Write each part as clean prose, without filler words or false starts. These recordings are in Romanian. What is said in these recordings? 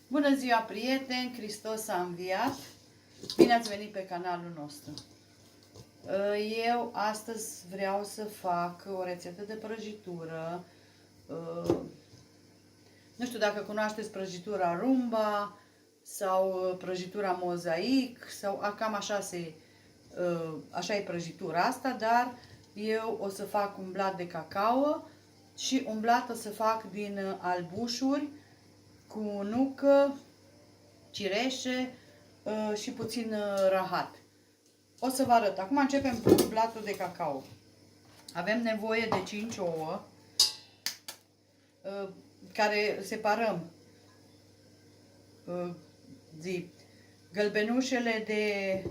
Bună ziua, prieteni! Hristos a înviat! Bine ați venit pe canalul nostru! Eu astăzi vreau să fac o rețetă de prăjitură. Nu știu dacă cunoașteți prăjitura rumba sau prăjitura mozaic sau cam așa e prăjitura asta, dar eu o să fac un blat de cacao și un blat o să fac din albușuri cu nucă, cireșe și puțin rahat. O să vă arăt. Acum începem cu blatul de cacao. Avem nevoie de 5 ouă care separăm gălbenușele de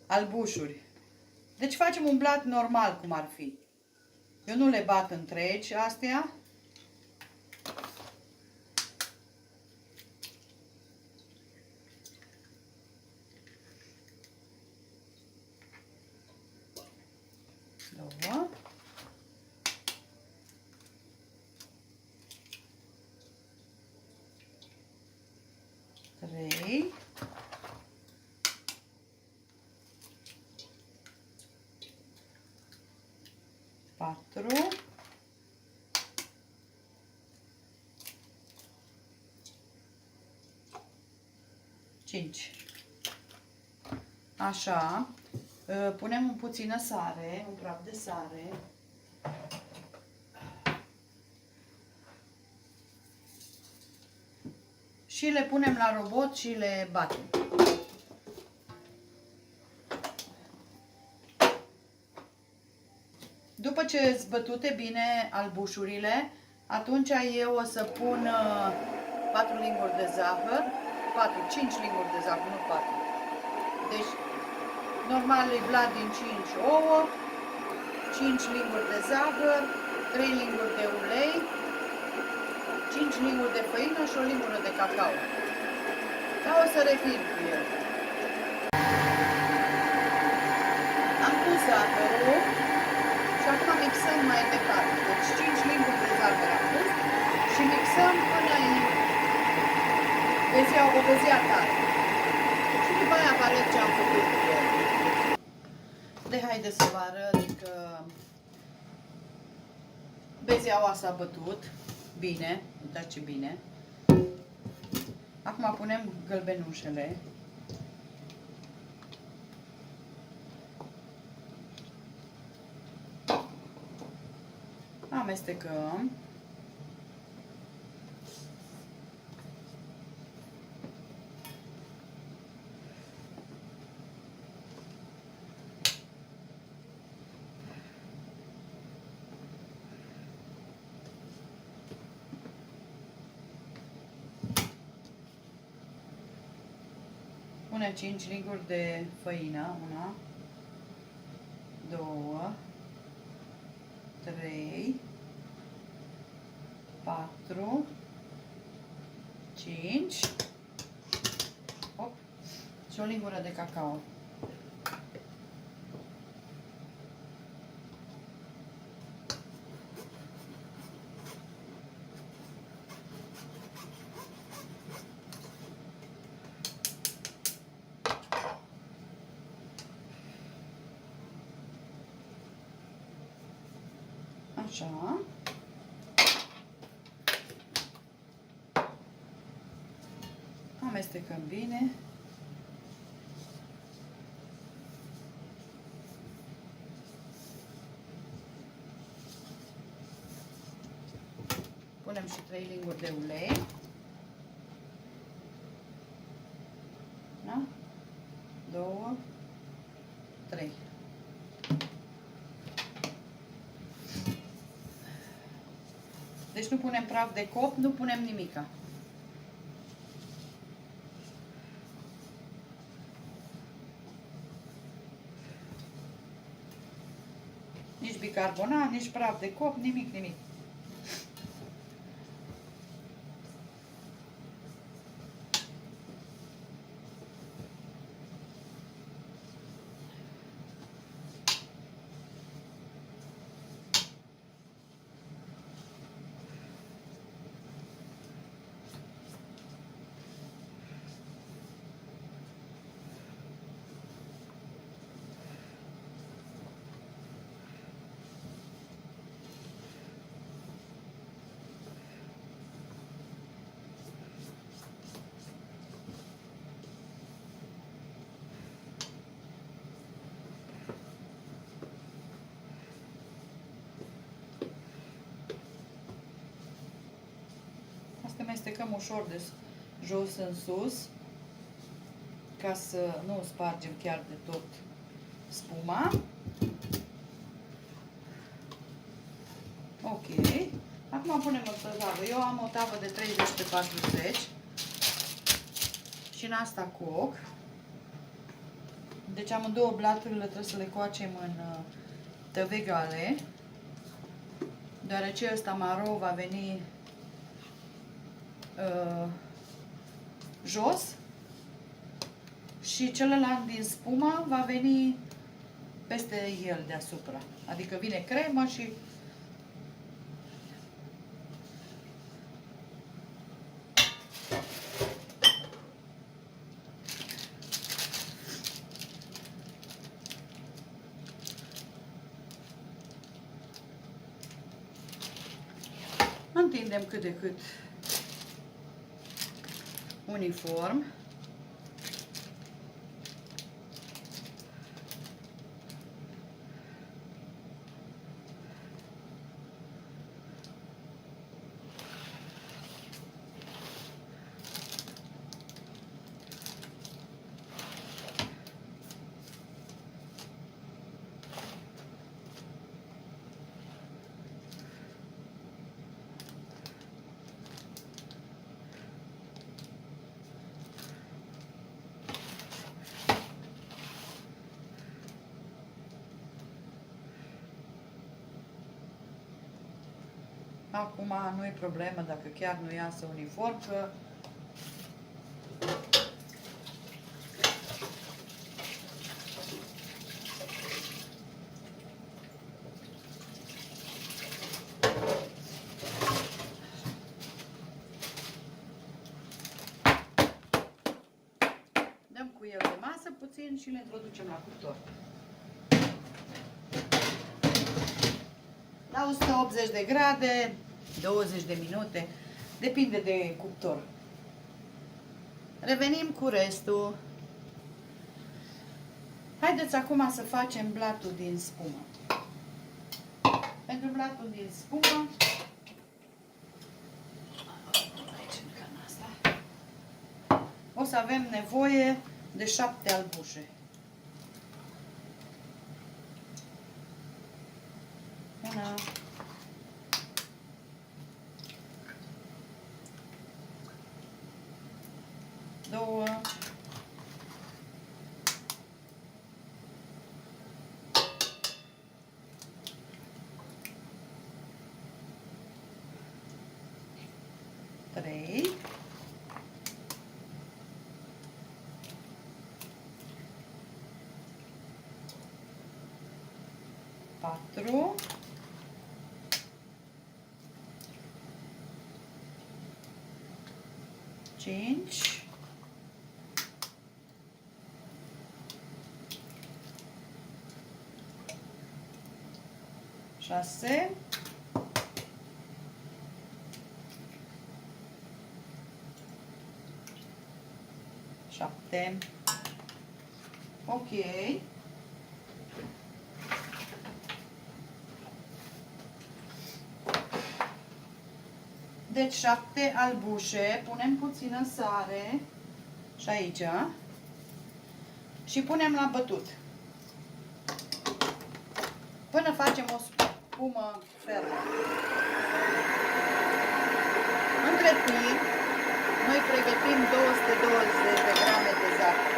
albușuri. Deci facem un blat normal cum ar fi. Eu nu le bat întregi astea. Două. Trei. Patru. Cinci. Așa. Punem un puțină sare, un praf de sare. Și le punem la robot și le batem. După ce sunt bătute bine albușurile, atunci eu o să pun 4 linguri de zahăr, 5 linguri de zahăr, nu 4. Deci, normal e blat din 5 ouă, 5 linguri de zahăr, 3 linguri de ulei, 5 linguri de făină și o lingură de cacao. Dar o să refir cu el. Am pus zahărul și acum mixăm mai departe. Deci 5 linguri de zahăr am pus și mixăm până o bezea tare. Și după aia vă arăt ce am făcut cu el. Haideți să vă arăt că bezeaua s-a bătut bine, uitați ce bine. Acum punem gălbenușele. Amestecăm. Punem 5 linguri de făină. 1, 2, 3, 4, 5. Hop. Și o lingură de cacao. Așa. Amestecăm bine. Punem și 3 linguri de ulei. Da? 2, 3. Deci nu punem praf de cop, nu punem nimica. Nici bicarbonat, nici praf de cop, nimic, nimic. amestecăm ușor de jos în sus, ca să nu spargem chiar de tot spuma. Ok. Acum punem o tavă. Eu am o tavă de 30 pe 40 și în asta coc. Deci amândouă blaturile trebuie să le coacem în tăve egale, deoarece ăsta maro va veni jos și celălalt din spuma va veni peste el deasupra. Adică vine cremă și întindem cât de cât uniform. Acum nu e problemă dacă chiar nu iasă uniform, că dăm cu el de masă puțin și le introducem la cuptor. La 180 de grade, 20 de minute, depinde de cuptor. Revenim cu restul. Haideți acum să facem blatul din spumă. Pentru blatul din spumă, aici în cana asta, o să avem nevoie de 7 albușe. Una, două, trei, patru, 5, 6, 7. Ok. Deci 7 albușe, punem puțină sare și aici și punem la bătut până facem o spumă fermă. Între timp, noi pregătim 220 de grame de zahăr.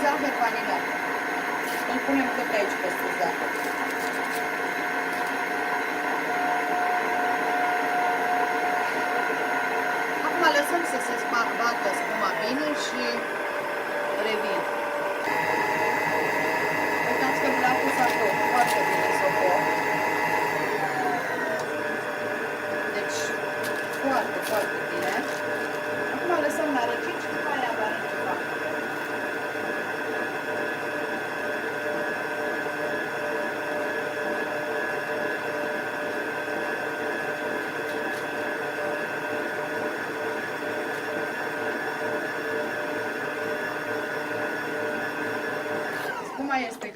Zahăr vanilat. Îl punem tot aici peste zahăr. Acum lăsăm să se bată spuma bine și revin. Uitați că l-am pus acolo foarte bine să o pot. Deci foarte, foarte bine. Acum lăsăm la răcit și după aia va răciva.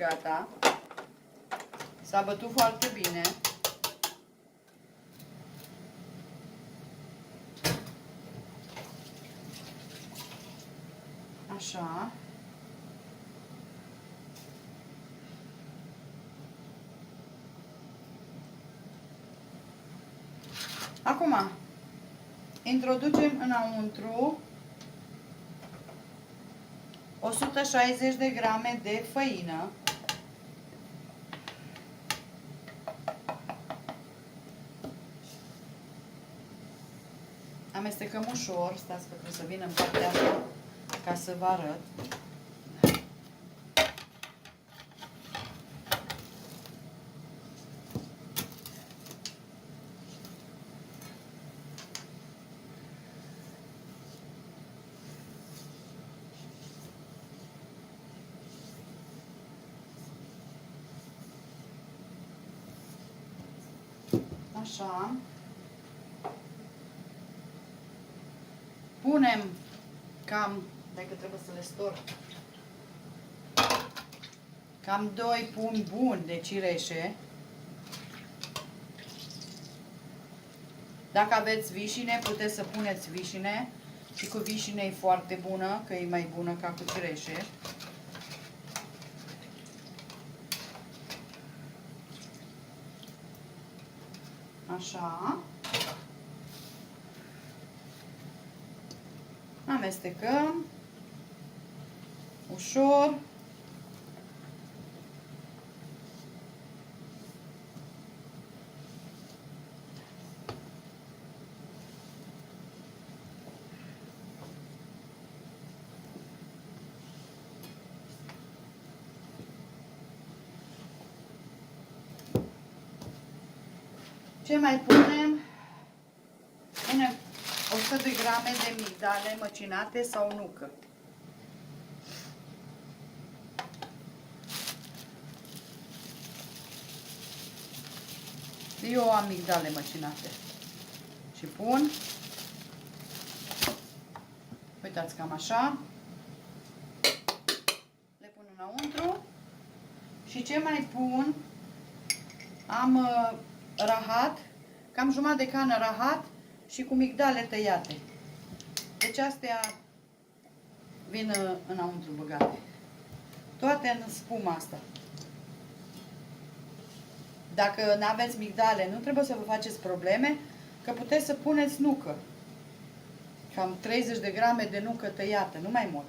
gata. S-a bătut foarte bine. Așa. Acum, introducem înăuntru 160 de grame de făină. Amestecăm ușor, stați că trebuie să vin în partea asta ca să vă arăt. Așa. Punem cam, dacă trebuie să le stor, cam 2 pumni buni de cireșe. Dacă aveți vișine, puteți să puneți vișine. Și cu vișine e foarte bună, că e mai bună ca cu cireșe. Așa. Amestecăm ușor. Ce mai punem? Punem 100 de grame de migdale măcinate sau nucă. Eu am migdale măcinate. Și pun. Uitați, cam așa. Le pun înăuntru. Și ce mai pun? Am rahat, cam jumătate de cană rahat și cu migdale tăiate. Deci astea vin înăuntru băgate. Toate în spuma asta. Dacă nu aveți migdale, nu trebuie să vă faceți probleme, că puteți să puneți nucă. Cam 30 de grame de nucă tăiată, nu mai mult.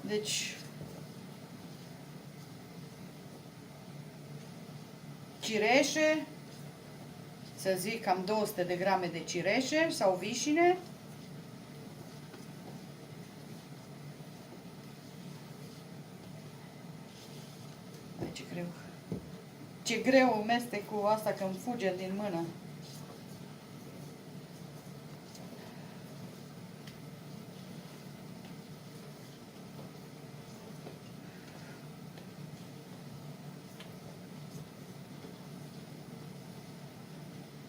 Deci, cireșe, să zic cam 200 de grame de cireșe sau vișine. Ce greu. Ce greu mestecul asta că îmi fuge din mână.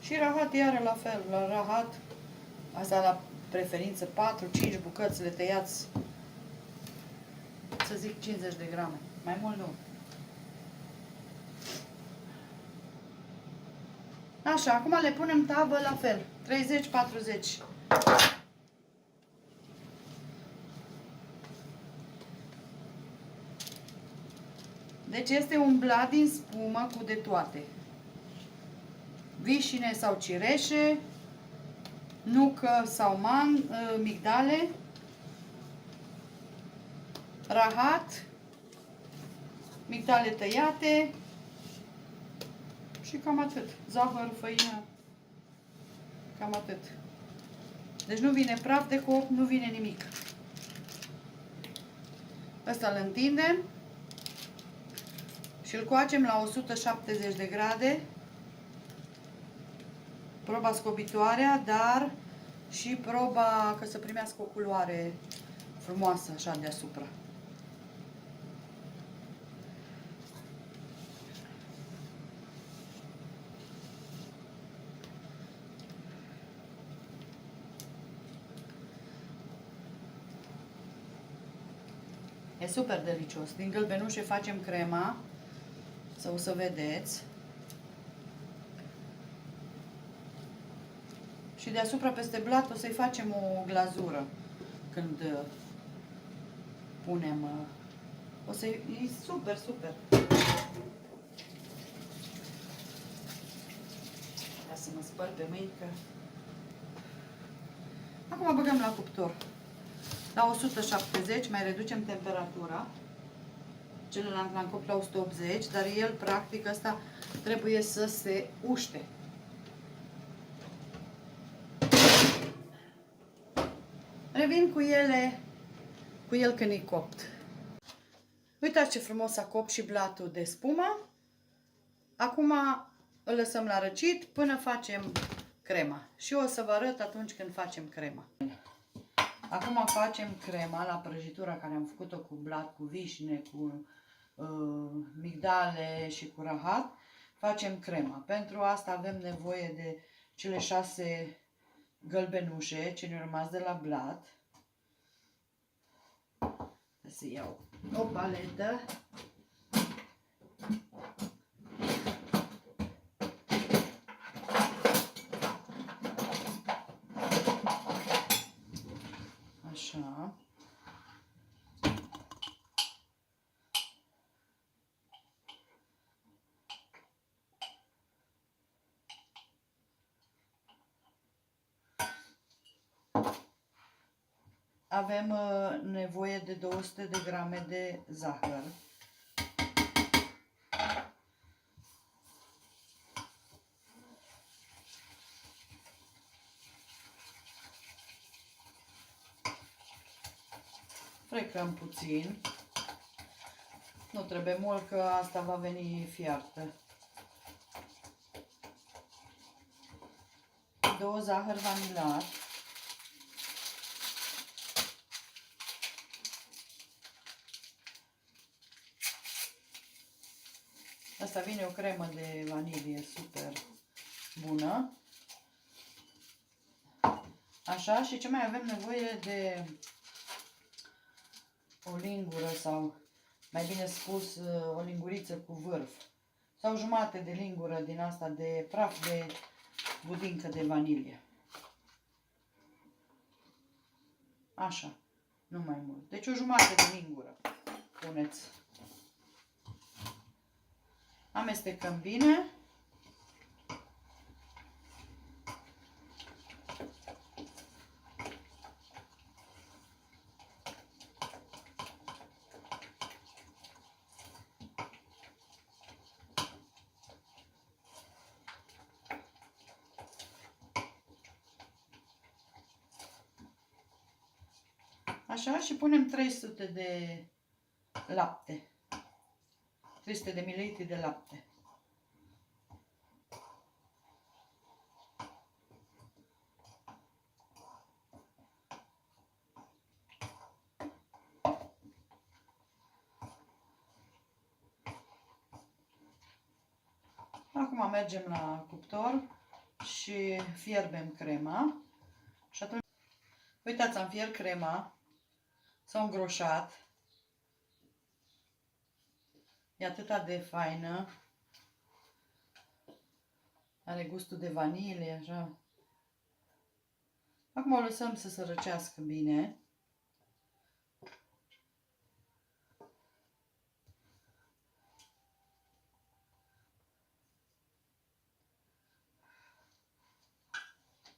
Și rahat iară la fel, la rahat, asta la preferință 4-5 bucăți le tăiați, să zic 50 de grame, mai mult nu. Așa, acum le punem tavă la fel, 30-40. Deci este un blat din spumă cu de toate. Vișine sau cireșe, nucă sau migdale, rahat, migdale tăiate și cam atât. Zahăr, făină, cam atât. Deci nu vine praf de coc, nu vine nimic. Ăsta îl întindem și îl coacem la 170 de grade. Proba scobitoarea, dar și proba ca să primească o culoare frumoasă așa deasupra. E super delicios. Din gălbenușe facem crema, să o să vedeți. Și deasupra peste blat o să-i facem o glazură când punem. O să e super, super. Ia să mă spăl pe mâini că... Acum băgăm la cuptor. La 170, mai reducem temperatura. Celălalt l-am copt la 180, dar el, practic, ăsta trebuie să se uște. Revin cu el când e copt. Uitați ce frumos a copt și blatul de spumă. Acum îl lăsăm la răcit până facem crema. Și o să vă arăt atunci când facem crema. Acum facem crema la prăjitura care am făcut-o cu blat, cu vișine, cu migdale și cu rahat. Facem crema. Pentru asta avem nevoie de cele 6 gălbenușe ce ne-au rămas de la blat. Să iau o paletă. Așa. Avem nevoie de 200 de grame de zahăr. Frecăm puțin. Nu trebuie mult că asta va veni fiartă. 2 zahăr vanilat. Asta vine o cremă de vanilie super bună. Așa, și ce mai avem nevoie de o lingură sau, mai bine spus, o linguriță cu vârf. Sau jumate de lingură din asta de praf de budincă de vanilie. Așa, nu mai mult. Deci o jumătate de lingură puneți. Amestecăm bine. Așa, și punem 300 de lapte. 300 de ml de lapte. Acum mergem la cuptor și fierbem crema. Și atunci, uitați, am fiert crema. S-a îngroșat. E atât de faină. Are gustul de vanilie, așa. Acum o lăsăm să se răcească bine.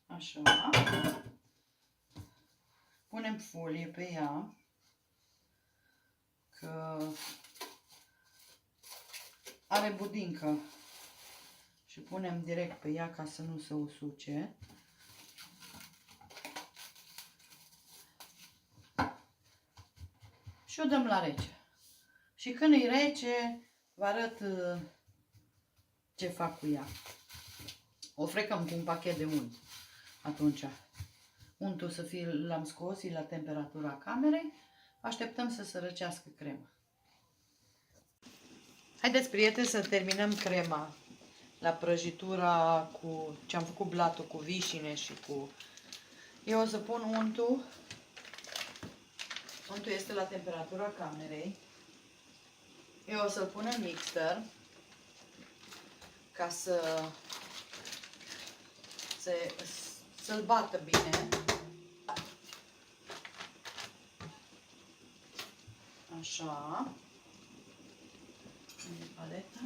Așa. Punem folie pe ea. Că are budincă. Și punem direct pe ea ca să nu se usuce. Și o dăm la rece. Și când e rece, vă arăt ce fac cu ea. O frecăm cu un pachet de unt. Atunci, untul să fie, l-am scos, e la temperatura camerei. Așteptăm să se răcească crema. Haideți, prieteni, să terminăm crema la prăjitura cu ce am făcut blatul cu vișine și cu... Eu o să pun untul Untul este la temperatura camerei. Eu o să-l pun în mixer ca să-l bată bine. Așa. Unde e paleta?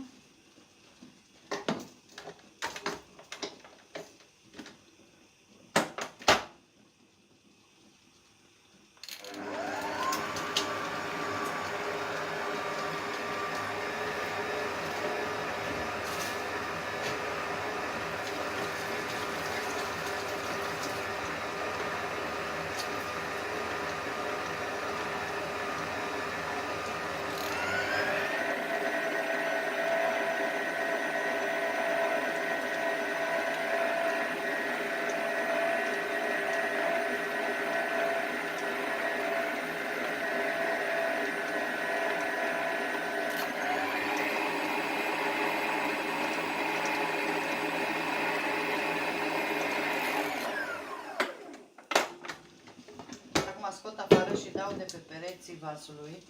Scot afară și dau de pe pereții vasului.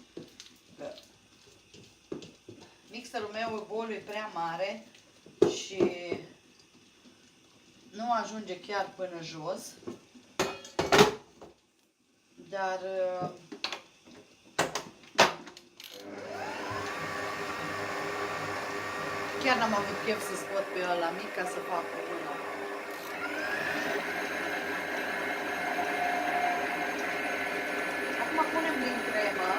Mixerul meu, bolul e prea mare și nu ajunge chiar până jos, dar chiar n-am avut chef să scot pe ăla mic ca să fac una. Acum punem din cremă.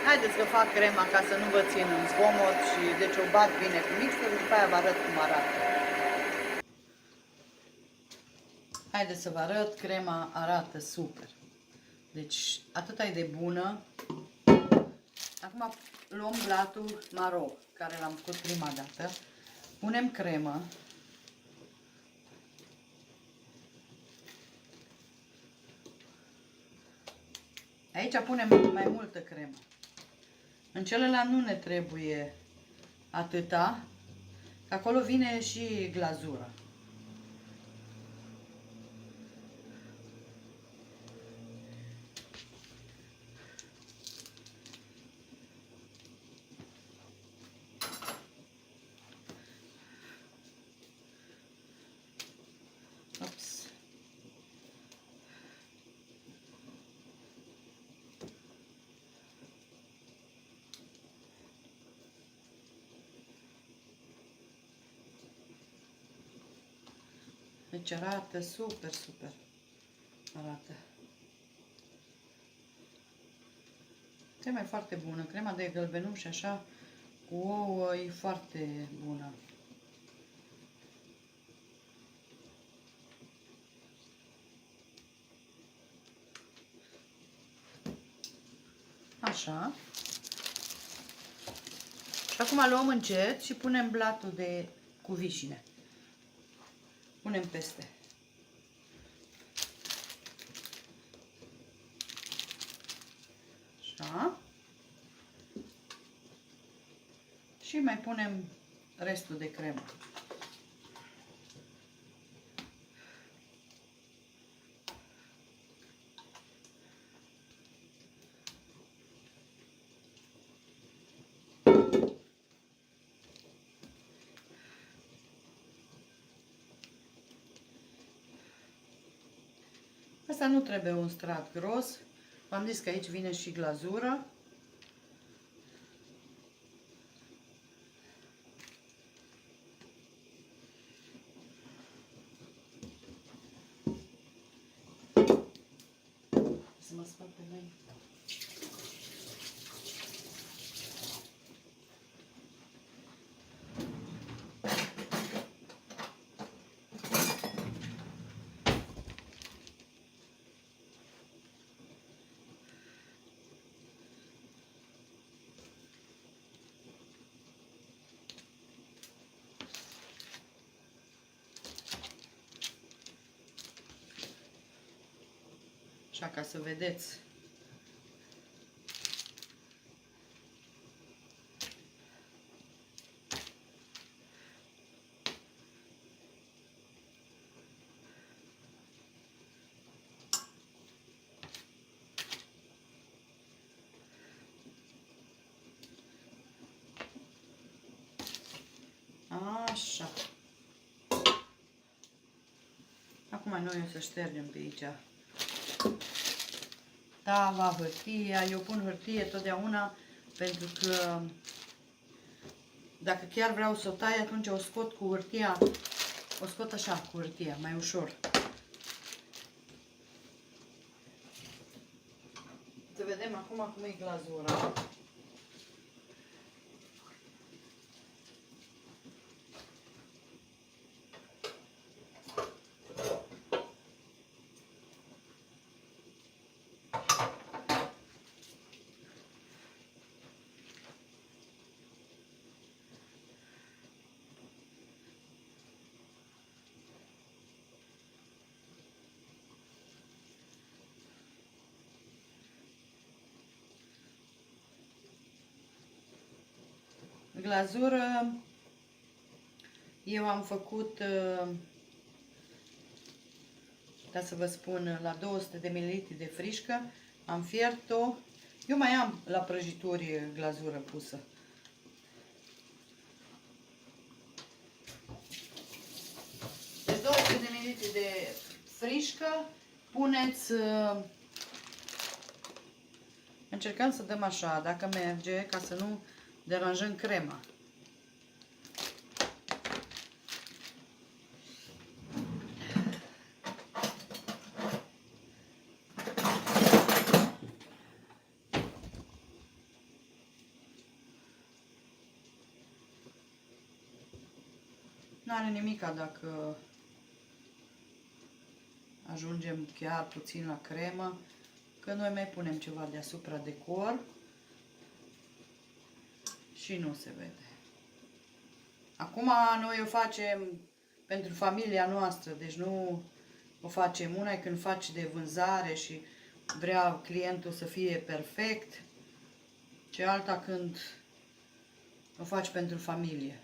Haideți să fac crema ca să nu vă țin în zgomot și deci o bat bine cu mixerul, după aia vă arăt cum arată. Haideți să vă arăt, crema arată super. Deci atâta e de bună. Acum luăm blatul maro, care l-am făcut prima dată. Punem cremă. Aici punem mai multă cremă. În celălalt nu ne trebuie atâta, că acolo vine și glazura. Ups. Deci arată super, super. Arată. Crema e foarte bună. Crema de gălbenuș așa cu ouă e foarte bună. Așa. Și acum luăm încet și punem blatul cu vișine. Punem peste. Așa. Și mai punem restul de cremă. Asta nu trebuie un strat gros. V-am zis că aici vine și glazură. Să mă spăl pe mâini. Așa ca să vedeți. Așa. Acum noi o să ștergem pe aici tava, hârtia. Eu pun hârtie totdeauna pentru că dacă chiar vreau să o tai, atunci o scot cu hârtia. O scot așa cu hârtia, mai ușor. Să vedem acum cum e glazura. Glazură, eu am făcut, ca să vă spun, la 200 de ml de frișcă, am fiert-o. Eu mai am la prăjituri glazură pusă. De 200 de ml de frișcă, puneți, încercăm să dăm așa, dacă merge, ca să nu deranjăm crema. Nu are nimica dacă ajungem chiar puțin la cremă, că noi mai punem ceva deasupra decor și nu se vede. Acum noi o facem pentru familia noastră, deci nu o facem una când faci de vânzare și vrea clientul să fie perfect, ce alta când o faci pentru familie.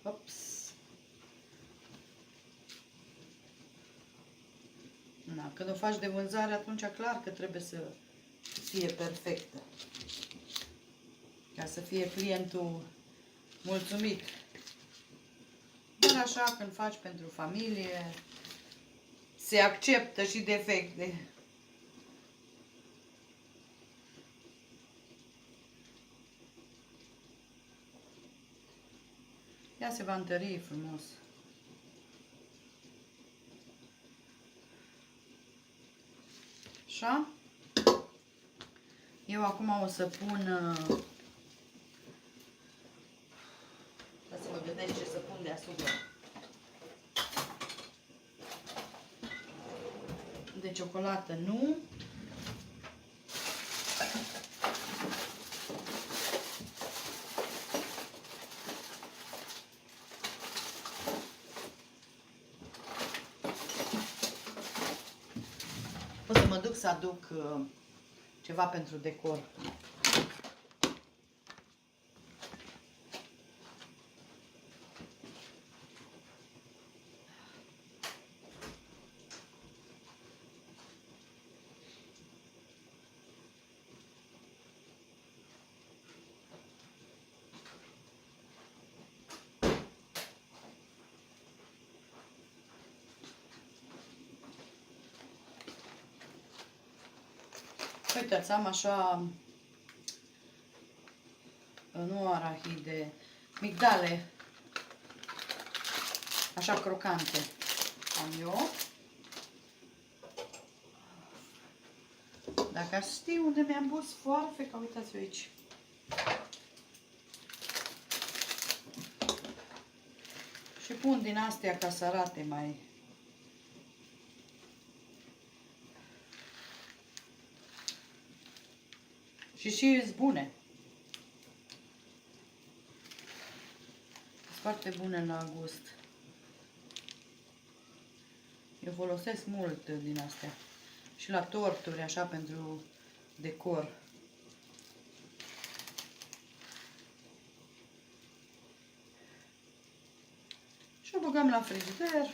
Ops. Na, când o faci de vânzare, atunci clar că trebuie să fie perfectă. Ca să fie clientul mulțumit. Dar așa, când faci pentru familie, se acceptă și defecte. Ea se va întări frumos. Așa. Eu acum o să pun... Să mă gândesc ce să pun deasupra. De ciocolată nu. O să mă duc să aduc ceva pentru decor. Uitați, am așa, nu arahide, migdale, așa crocante am eu. Dacă aș ști unde mi-am pus foarfeca, uitați aici. Și pun din astea ca să arate mai... Și sunt bune. Sunt foarte bune la gust. Eu folosesc mult din astea. Și la torturi, așa, pentru decor. Și o băgăm la frigider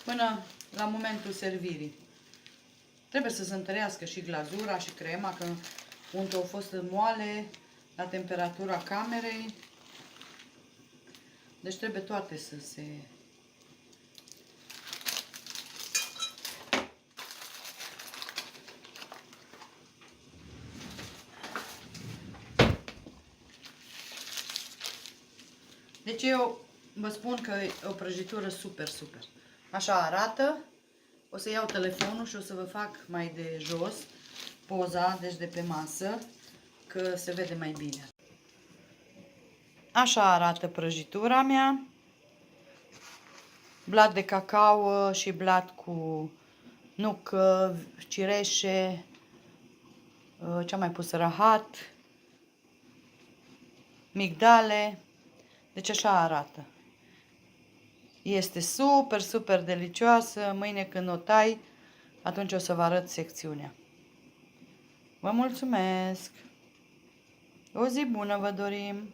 până la momentul servirii. Trebuie să se întărească și glazura și crema, că untul au fost moale la temperatura camerei. Deci trebuie toate să se... Deci eu vă spun că e o prăjitură super, super. Așa arată. O să iau telefonul și o să vă fac mai de jos poza, deci de pe masă, că se vede mai bine. Așa arată prăjitura mea. Blat de cacao și blat cu nucă, cireșe, ce-am mai pus, rahat, migdale. Deci așa arată. Este super, super delicioasă. Mâine când o tai, atunci o să vă arăt secțiunea. Vă mulțumesc! O zi bună vă dorim!